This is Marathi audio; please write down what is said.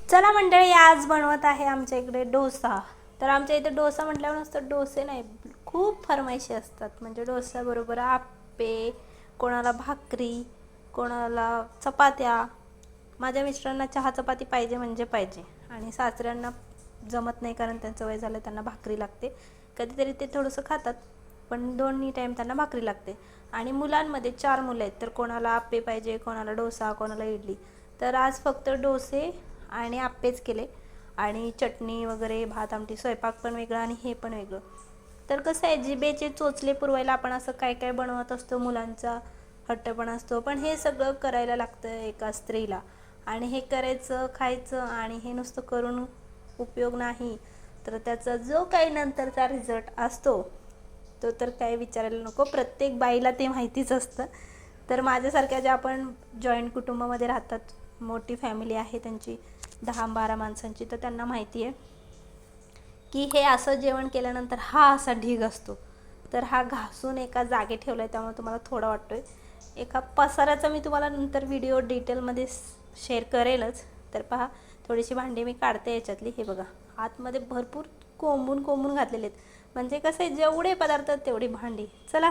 चला मंडळी, आज बनवत आहे आमच्या इकडे डोसा. तर आमच्या इथे डोसा म्हटल्यावर नुसतं डोसे नाही, खूप फरमाईशी असतात. म्हणजे डोस्याबरोबर आप्पे, कोणाला भाकरी, कोणाला चपात्या. माझ्या मिस्टरांना चहा चपाती पाहिजे म्हणजे पाहिजे, आणि सासऱ्यांना जमत नाही कारण त्यांचं वय झालं, त्यांना भाकरी लागते. कधीतरी ते थोडंसं खातात, पण दोन्ही टाईम त्यांना भाकरी लागते. आणि मुलांमध्ये 4 मुलं आहेत, तर कोणाला आप्पे पाहिजे, कोणाला डोसा, कोणाला इडली. तर आज फक्त डोसे आणि आप्पेच केले, आणि चटणी वगैरे, भात आमटी, स्वयंपाक पण वेगळा आणि हे पण वेगळं. तर कसं आहे, जिभेचे चोचले पुरवायला आपण असं काय काय बनवत असतो, मुलांचा हट्टपणा असतो, पण हे सगळं करायला लागतं एका स्त्रीला. आणि हे करायचं, खायचं, आणि हे नुसतं करून उपयोग नाही. तर त्याचा जो काही नंतरचा रिझल्ट असतो तो तर काही विचारायला नको, प्रत्येक बाईला ते माहितीच असतं. तर माझ्यासारख्या ज्या आपण जॉईंट कुटुंबामध्ये राहतात, मोठी फॅमिली आहे त्यांची 10-12 माणसांची, तर त्यांना माहिती आहे की हे असं जेवण केल्यानंतर हा असा ढीग असतो. तर हा घासून एका जागे ठेवला आहे, त्यामुळे तुम्हाला थोडा वाटतो आहे. एका पसाराचा मी तुम्हाला नंतर व्हिडिओ डिटेलमध्ये शेअर करेलच. तर पहा, थोडीशी भांडी मी काढते याच्यातली. हे बघा, आतमध्ये भरपूर कोंबून कोंबून घातलेले आहेत. म्हणजे कसं आहे, जेवढे पदार्थ तेवढी भांडी. चला